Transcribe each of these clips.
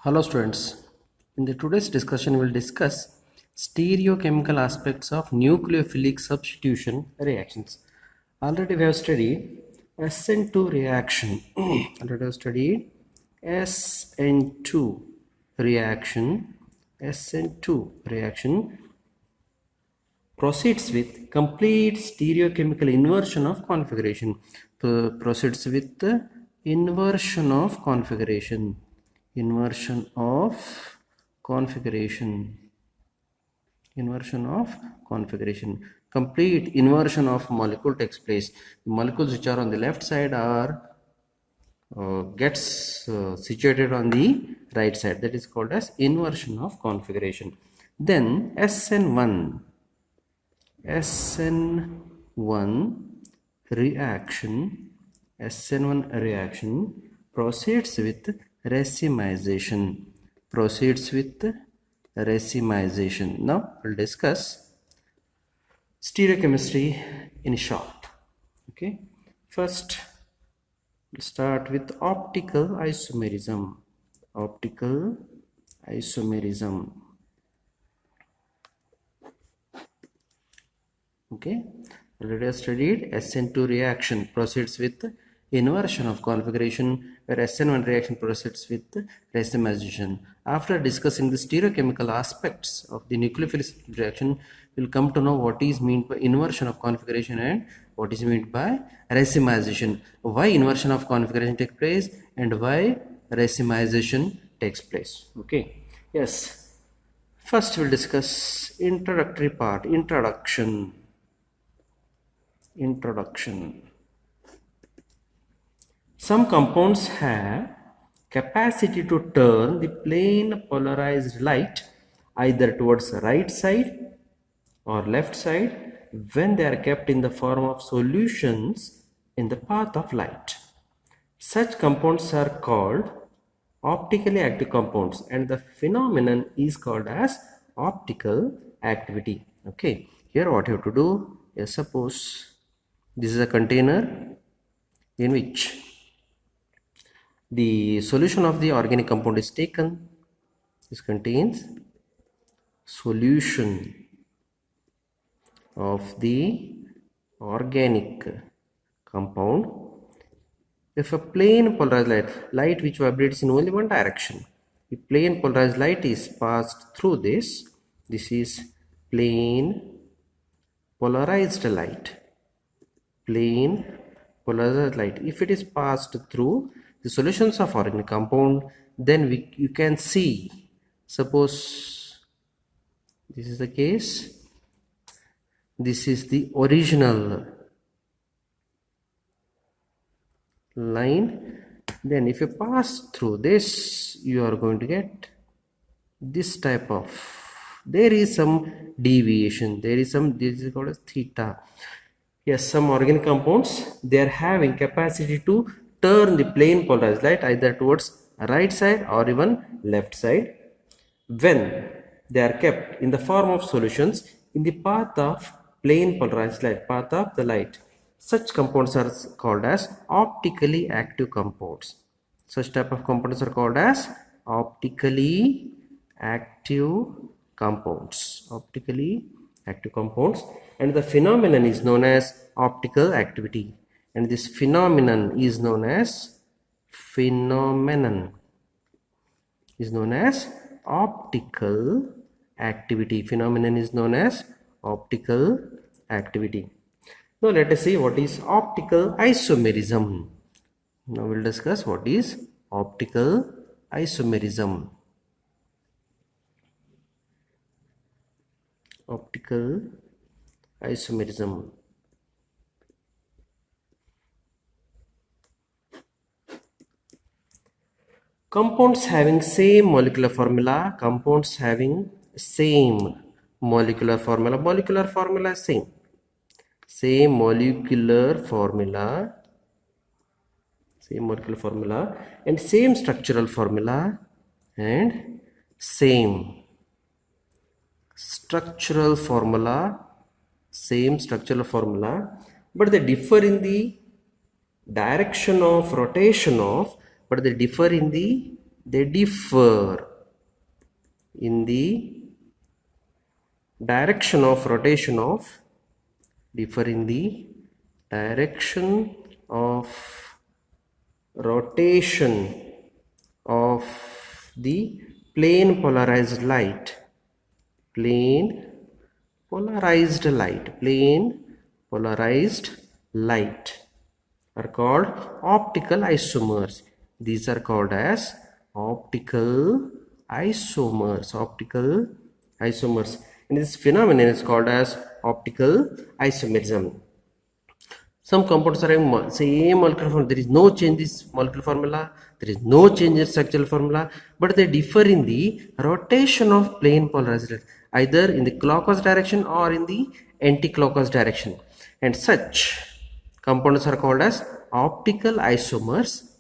Hello students, in the today's discussion we will discuss stereochemical aspects of nucleophilic substitution reactions. Already we have studied SN2 reaction. Already we have studied SN2 reaction. SN2 reaction proceeds with complete stereochemical inversion of configuration. Proceeds with the inversion of configuration. Inversion of configuration. Complete inversion of molecule takes place. The molecules which are on the left side are gets situated on the right side. That is called as inversion of configuration. Then SN1 reaction SN1 reaction proceeds with racemization. Now we'll discuss stereochemistry in short. Okay, first we'll start with optical isomerism. Okay, already I studied SN2 reaction proceeds with inversion of configuration, where SN1 reaction proceeds with racemization. After discussing the stereochemical aspects of the nucleophilic reaction, we'll come to know what is meant by inversion of configuration and what is meant by racemization. Why inversion of configuration takes place and why racemization takes place. Okay, yes. First we'll discuss introductory part, introduction. Some compounds have capacity to turn the plane polarized light either towards right side or left side when they are kept in the form of solutions in the path of light. Such compounds are called optically active compounds, and the phenomenon is called as optical activity. Okay, here what you have to do is, suppose this is a container in which the solution of the organic compound is taken. This contains solution of the organic compound. If a plane polarized light which vibrates in only one direction, the plane polarized light is passed through this is plane polarized light. If it is passed through the solutions of organic compound, then you can see, suppose this is the case, this is the original line. Then if you pass through this, you are going to get this type of, there is some deviation, this is called as theta. Yes, some organic compounds, they are having capacity to turn the plane polarized light either towards right side or even left side when they are kept in the form of solutions in the path of plane polarized light, path of the light. Such compounds are called as optically active compounds. Such type of compounds are called as optically active compounds. And the phenomenon is known as optical activity. And this phenomenon is known as optical activity. Now let us see what is optical isomerism. Now we'll discuss what is optical isomerism. Compounds having same molecular formula. Molecular formula same. Same molecular formula and same structural formula but they differ in the direction of rotation of, but they differ in the they differ in the direction of rotation of differ in the direction of rotation of the plane polarized light. Plane polarized light are called optical isomers. These are called as optical isomers, and this phenomenon is called as optical isomerism. Some compounds are having same molecular formula. There is no change in this molecular formula. There is no change in structural formula, but they differ in the rotation of plane polarized light, either in the clockwise direction or in the anti-clockwise direction. And such compounds are called as optical isomers,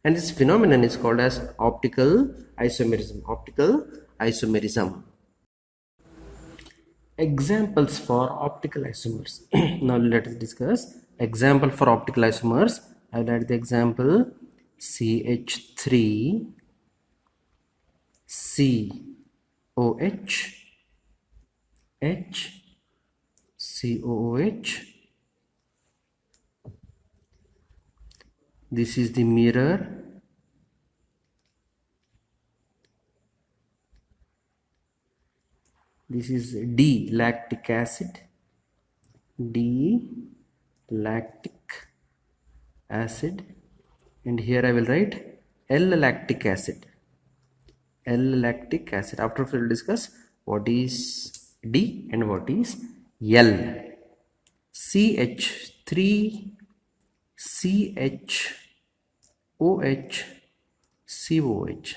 and this phenomenon is called as optical isomerism. Examples for optical isomers. Now let us discuss example for optical isomers. I will add the example CH3 COH H COOH. This is the mirror. This is D lactic acid. And here I will write L lactic acid. After we will discuss what is D and what is L. CH3 CHOH COH.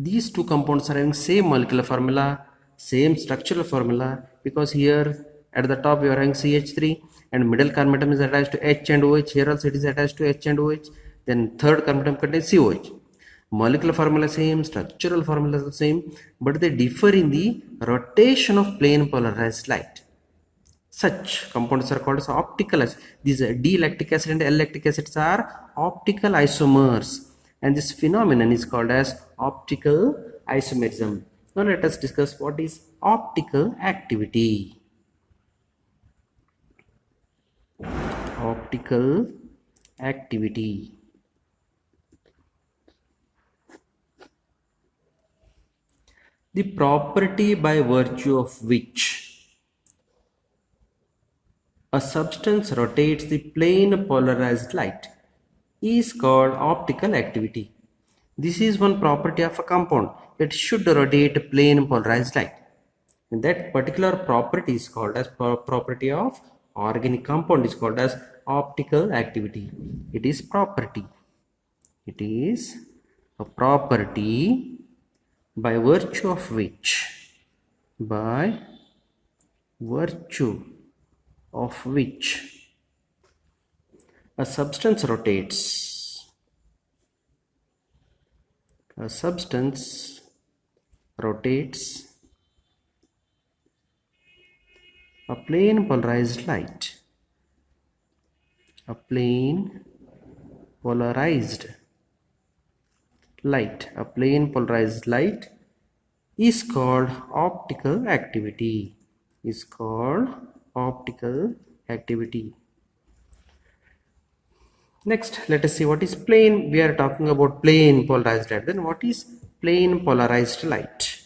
These two compounds are having same molecular formula, same structural formula, because here at the top you are having CH3 and middle carbon atom is attached to H and OH. Here also it is attached to H and OH. Then third carbon atom contains COH. Molecular formula same, structural formula the same, but they differ in the rotation of plane polarized light. Such compounds are called as optical. These D lactic acid and L lactic acids are optical isomers, and this phenomenon is called as optical isomerism. Now let us discuss what is optical activity. Optical activity. The property by virtue of which a substance rotates the plane polarized light is called optical activity. This is one property of a compound. It should rotate plane polarized light. And that particular property is called as property of organic compound is called as optical activity. It is property. It is a property by virtue of which a substance rotates a plane polarized light. A plane polarized light is called optical activity. Next, let us see what is plane. We are talking about plane polarized light. Then what is plane polarized light?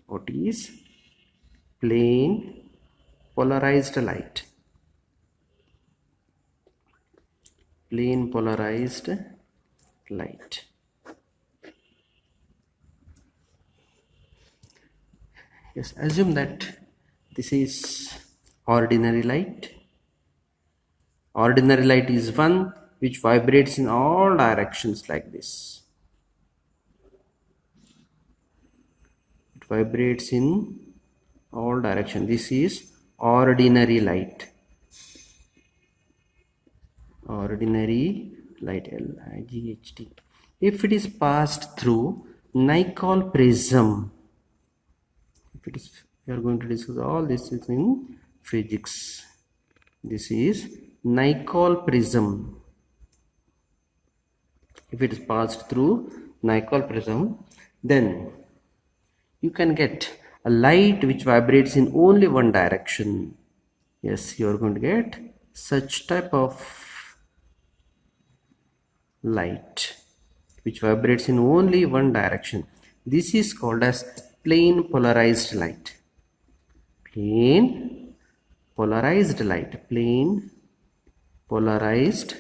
What is plane polarized light? Plane polarized light. Yes, assume that this is ordinary light. Ordinary light is one which vibrates in all directions like this. It vibrates in all directions. This is ordinary light. Ordinary light, LIGHT. If it is passed through Nicol prism, we are going to discuss all this in physics. This is Nicol prism. If it is passed through Nicol prism, then you can get a light which vibrates in only one direction. Yes, you are going to get such type of light which vibrates in only one direction. This is called as plane polarized light. Plane polarized light. Plane polarized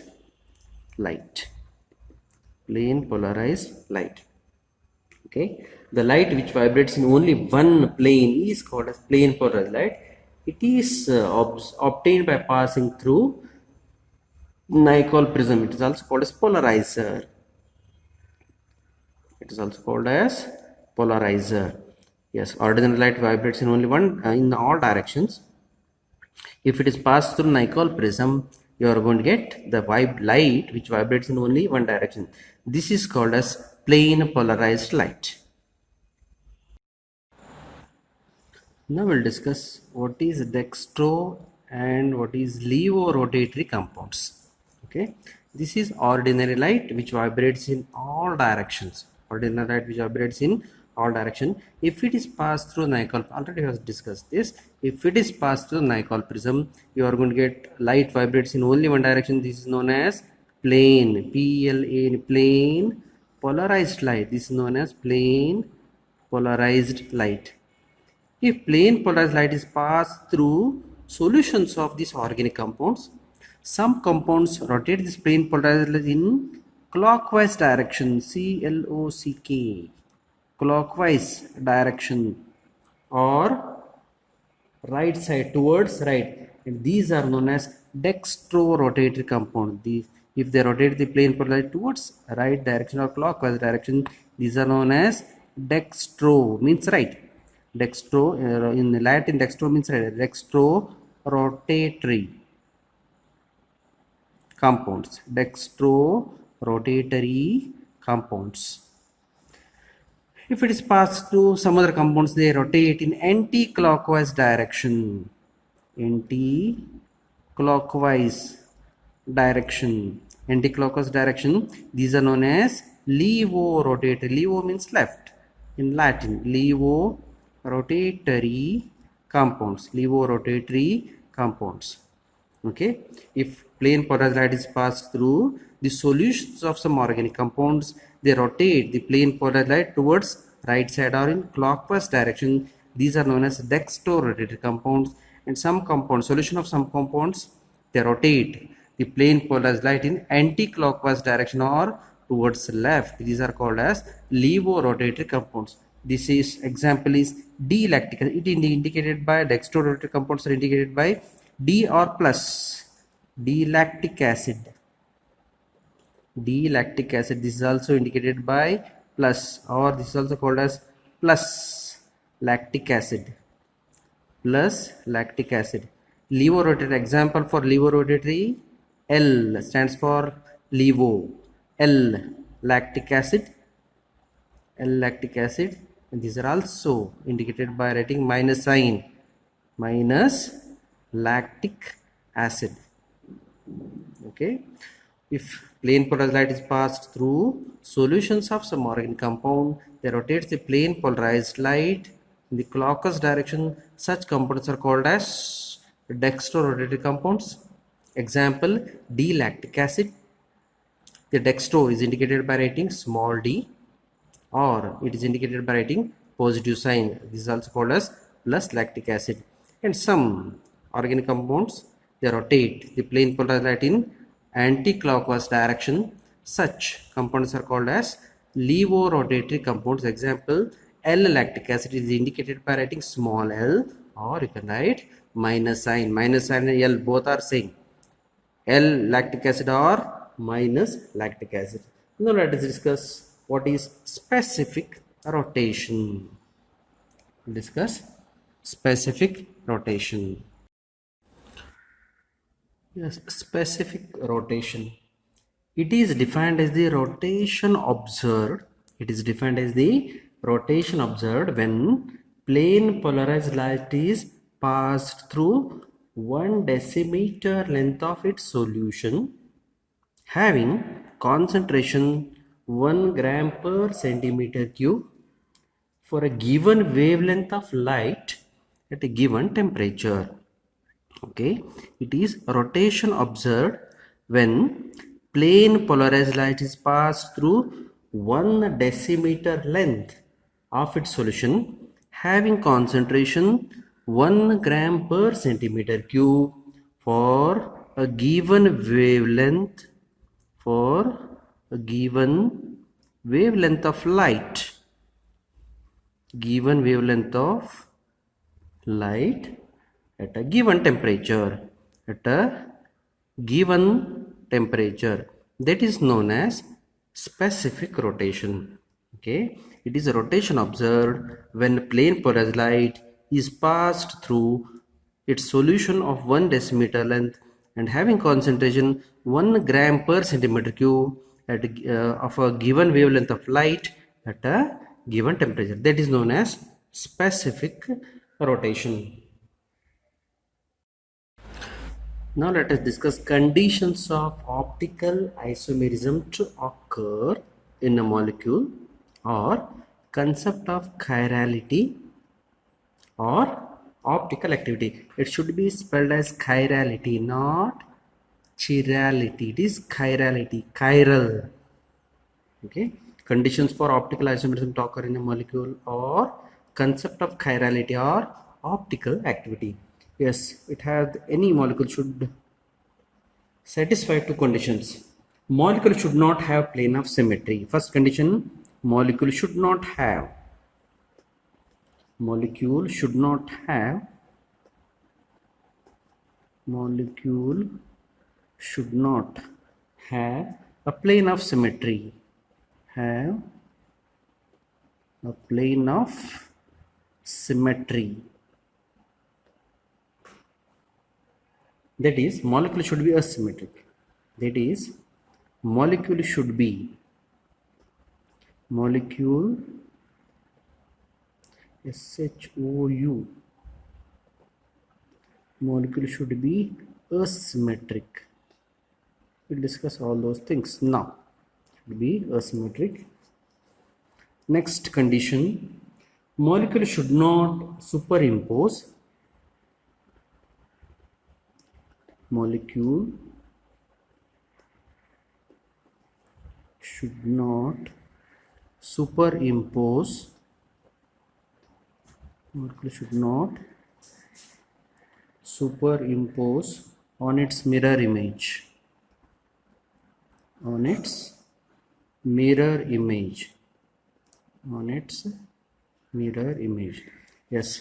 light. Plane polarized light. Okay, the light which vibrates in only one plane is called as plane polarized light. It is obtained by passing through Nicol prism. It is also called as polarizer. It is also called as polarizer. Yes, ordinary light vibrates in only one in all directions. If it is passed through Nicol prism, you are going to get the light which vibrates in only one direction. This is called as plane polarized light. Now we'll discuss what is dextro and what is levorotatory compounds. Okay, this is ordinary light which vibrates in all directions. Ordinary light which vibrates in all direction. If it is passed through Nicol, already we have discussed this. If it is passed through Nicol prism, you are going to get light vibrates in only one direction. This is known as plane, P-L-A-N, plane polarized light. This is known as plane polarized light. If plane polarized light is passed through solutions of these organic compounds, some compounds rotate this plane polarized light in clockwise direction, C-L-O-C-K, clockwise direction, or right side towards right, and these are known as dextro-rotatory compound. If they rotate the plane polarized towards right direction or clockwise direction, these are known as dextro, means right. Dextro, in Latin dextro means right. Dextro-rotatory compounds. Dextro-rotatory compounds. If it is passed through some other compounds, they rotate in anti-clockwise direction. Anti-clockwise direction. Anti-clockwise direction. These are known as levorotatory. Levo means left in Latin. Levorotatory compounds. Levorotatory compounds. Okay, if plane polarized light is passed through the solutions of some organic compounds, they rotate the plane polarized light towards right side or in clockwise direction. These are known as dextro-rotatory compounds. And some compounds, solution of some compounds, they rotate the plane polarized light in anti-clockwise direction or towards left. These are called as levorotatory compounds. This is example is D-lactic acid. It is indicated by dextro-rotatory compounds are indicated by D or plus, D-lactic acid. D-lactic acid, this is also indicated by plus, or this is also called as plus lactic acid. Plus lactic acid. Levorotatory, example for levorotatory, L stands for levo, L lactic acid, L lactic acid, and these are also indicated by writing minus sign, minus lactic acid. Okay, if plane polarized light is passed through solutions of some organic compound, they rotate the plane polarized light in the clockwise direction. Such compounds are called as dextro-rotatory compounds. Example, D-lactic acid. The dextro is indicated by writing small d, or it is indicated by writing positive sign. This is also called as plus lactic acid. And some organic compounds, they rotate the plane polarized light in anti-clockwise direction. Such compounds are called as levorotatory compounds. Example, L-lactic acid is indicated by writing small l, or you can write minus sign. Minus sign and L both are same. L-lactic acid or minus lactic acid. Now let us discuss what is specific rotation. Discuss specific rotation. Yes, specific rotation. It is defined as the rotation observed. It is defined as the rotation observed when plane polarized light is passed through 1 decimeter length of its solution, having concentration 1 gram per centimeter cube for a given wavelength of light at a given temperature. Okay, it is rotation observed when plane polarized light is passed through 1 decimeter length of its solution having concentration 1 gram per centimeter cube for a given wavelength for a given wavelength of light at a given temperature that is known as specific rotation. Okay, it is a rotation observed when plane polarized light is passed through its solution of 1 decimeter length and having concentration 1 gram per centimeter cube of a given wavelength of light at a given temperature. That is known as specific rotation. Now let us discuss conditions of optical isomerism to occur in a molecule, or concept of chirality or optical activity. It should be spelled as chirality, not chirality. It is chirality, chiral. Okay, conditions for optical isomerism to occur in a molecule, or concept of chirality or optical activity. Yes, it has any molecule should satisfy two conditions. Molecule should not have plane of symmetry. First condition, molecule should not have a plane of symmetry. That is, molecule should be asymmetric. Molecule should be asymmetric. We'll discuss all those things now. Should be asymmetric. Next condition, molecule should not superimpose. Molecule should not superimpose on its mirror image. Yes,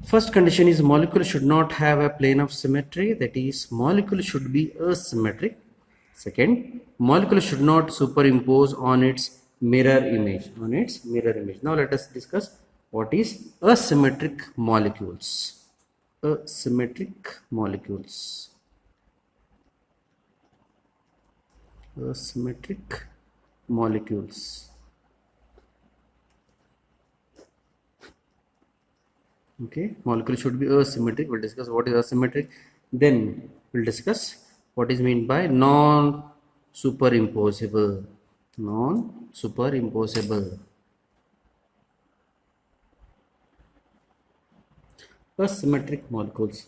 first condition is molecule should not have a plane of symmetry, that is, molecule should be asymmetric. Second, molecule should not superimpose on its mirror image. Now let us discuss what is asymmetric molecules. Okay, molecule should be asymmetric. We'll discuss what is asymmetric. Then we'll discuss what is meant by non-superimposable. Asymmetric molecules.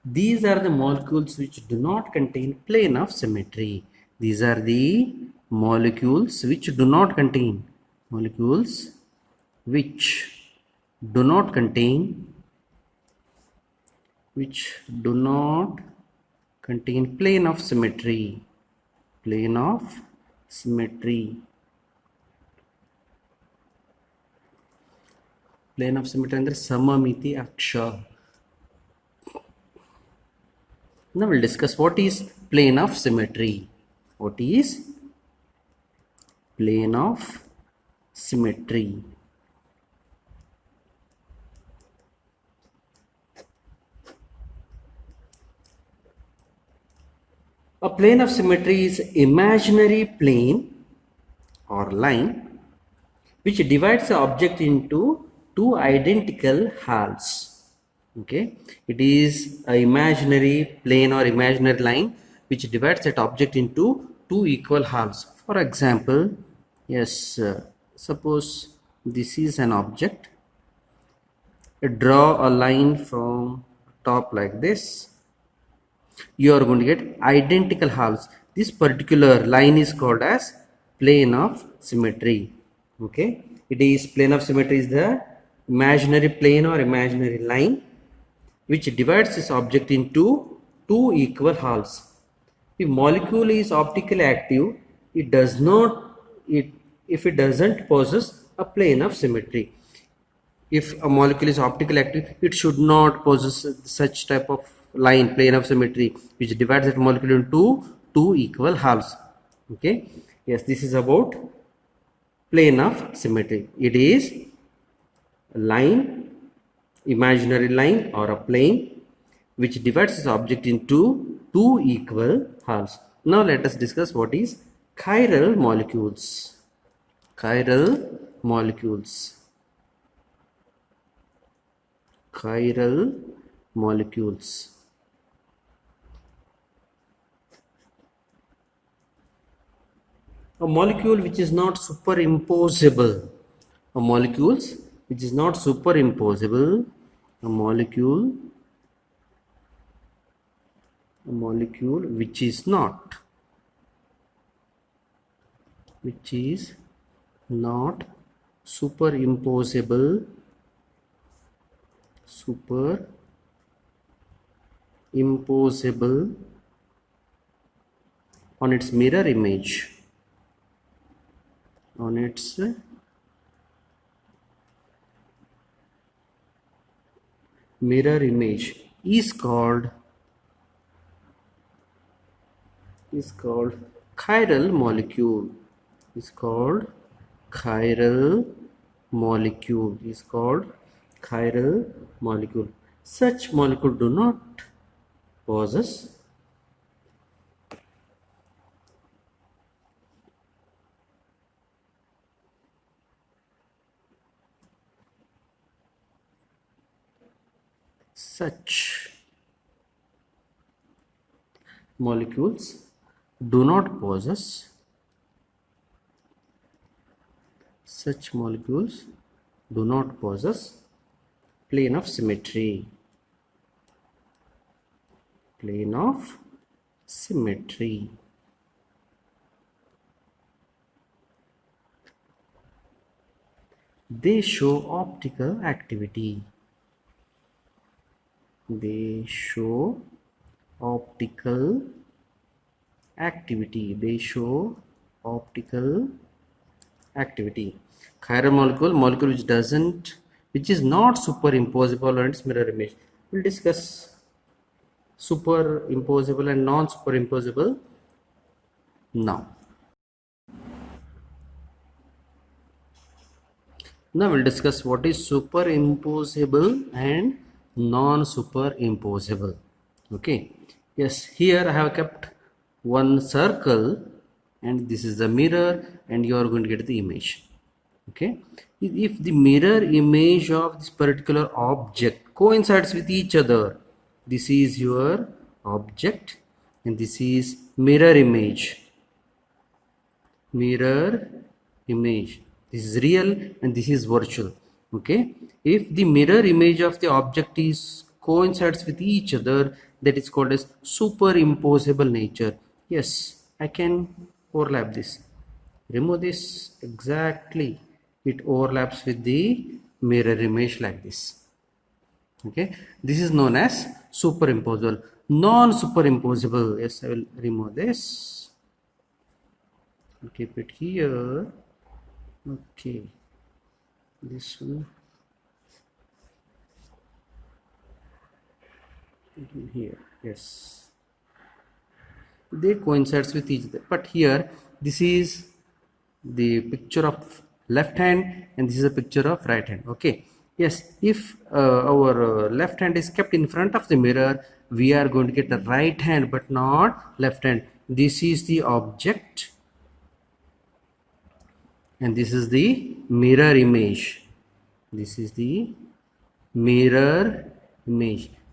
These are the molecules which do not contain plane of symmetry. These are the molecules which do not contain plane of symmetry. Plane of symmetry ಅಂದ್ರೆ ಸಮಮಿತಿ ಅಕ್ಷ. Now we'll discuss what is plane of symmetry. A plane of symmetry is imaginary plane or line which divides the object into two identical halves. Okay, it is an imaginary plane or imaginary line which divides that object into two equal halves. For example, Yes, suppose this is an object. Draw a line from top like this. You are going to get identical halves. This particular line is called as plane of symmetry. Okay, it is plane of symmetry is the imaginary plane or imaginary line which divides this object into two equal halves. If molecule is optically active, it does not it if it doesn't possess a plane of symmetry. If a molecule is optically active, it should not possess such type of line, plane of symmetry, which divides that molecule into two equal halves. Okay, yes, this is about plane of symmetry. It is a line, imaginary line or a plane which divides this object into two equal halves. Now let us discuss what is chiral molecules. Chiral molecules. Chiral molecules. A molecule which is not superimposable. A molecules which is not superimposable. A molecule which is not superimposable on its mirror image, is called chiral molecule. Such molecule do not possess such molecules do not possess plane of symmetry. They show optical activity. Chiral molecule which is not superimposable on its mirror image. We'll discuss superimposable and non-superimposable now. Now we'll discuss what is superimposable and non-superimposable. Okay, yes, here I have kept one circle and this is the mirror and you are going to get the image. Okay, if the mirror image of this particular object coincides with each other, this is your object and this is mirror image. This is real and this is virtual. Okay, if the mirror image of the object is coincides with each other, that is called as superimposable nature. Yes, I can overlap this, remove this exactly, it overlaps with the mirror image like this. Okay, this is known as superimposable. Non-superimposable, yes, I will remove this, I'll keep it here. Okay, this one here, yes, they coincides with each other, but here this is the picture of left hand and this is a picture of right hand. Okay, yes, if our left hand is kept in front of the mirror, we are going to get the right hand but not left hand. This is the object and this is the mirror image.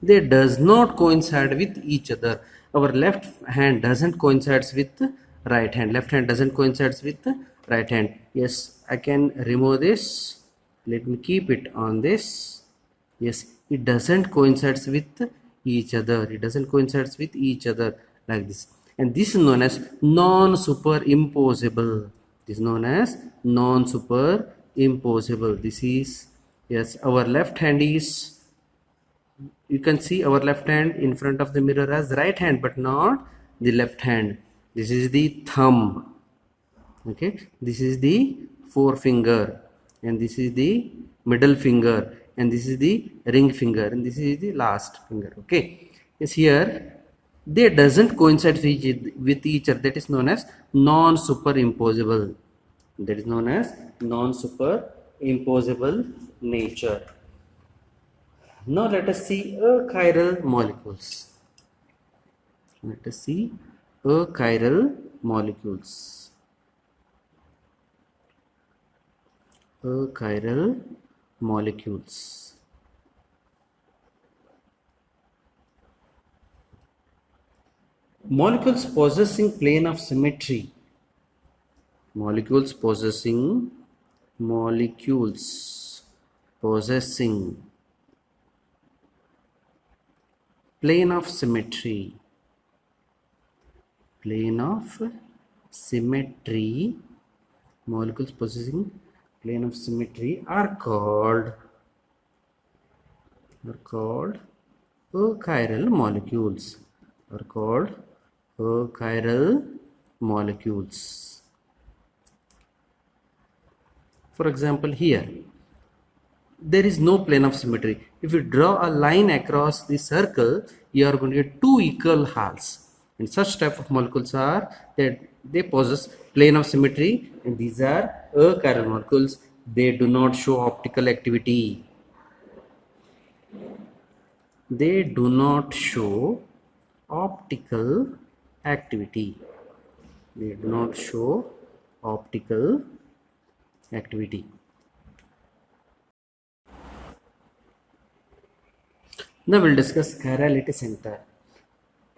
They does not coincide with each other. Our left hand doesn't coincides with right hand, left hand doesn't coincides with right hand. Yes, I can remove this. Let me keep it on this. Yes, it doesn't coincide with each other. It doesn't coincide with each other like this. And this is known as non-superimposable. This is known as non-superimposable. This is, yes, our left hand is, you can see our left hand in front of the mirror as right hand, but not the left hand. This is the thumb. Okay, this is the forefinger, and this is the middle finger, and this is the ring finger, and this is the last finger. Okay, yes, here they doesn't coincide with each other. That is known as non-superimposable. That is known as non-superimposable nature. Now let us see achiral molecules. Let us see achiral molecules. Achiral molecules. Molecules possessing plane of symmetry. Molecules possessing plane of symmetry. Plane of symmetry. Molecules possessing plane of symmetry are called achiral molecules. Are called achiral molecules. For example, here there is no plane of symmetry. If you draw a line across the circle, you are going to get two equal halves. And such type of molecules are that they possess plane of symmetry, and these are achiral molecules. They do not show optical activity. They do not show optical activity. They do not show optical activity. Now we'll discuss chirality center.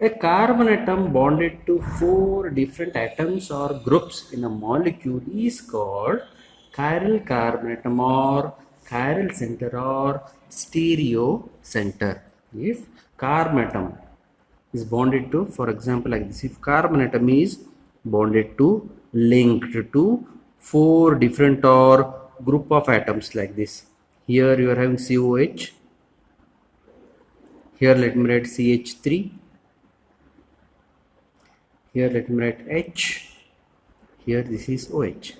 A carbon atom bonded to 4 different atoms or groups in a molecule is called chiral carbon atom or chiral center or stereo center. If carbon atom is bonded to, for example, like this, if carbon atom is bonded to, linked to 4 different or group of atoms like this. Here you are having COH. Here let me write CH3. Here let me write H. Here this is OH.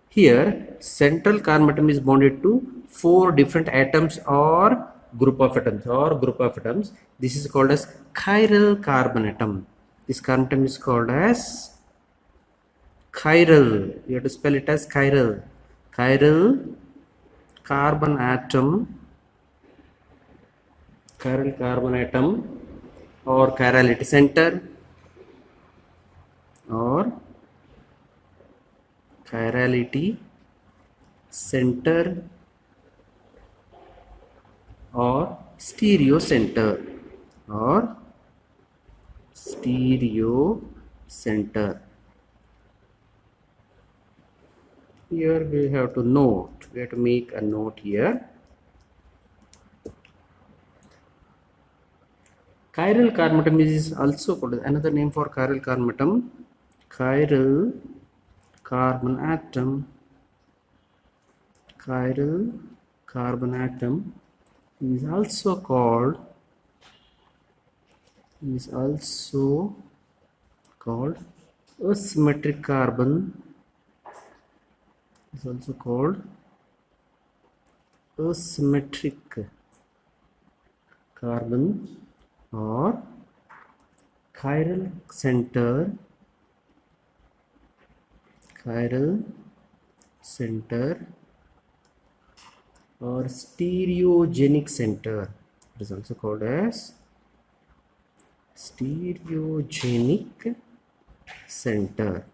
Here central carbon atom is bonded to 4 different atoms or group of atoms. This is called as chiral carbon atom. This carbon atom is called as chiral. You have to spell it as chiral. Chiral carbon atom. Chiral carbon atom or chirality center or chirality center or stereo center or stereo center. Here we have to note, we have to make a note here. Chiral carbon atom is also called another name for chiral carbon atom. Chiral carbon atom. Chiral carbon atom is also called asymmetric carbon. Is also called asymmetric carbon or chiral center or stereogenic center. It is also called as stereogenic center.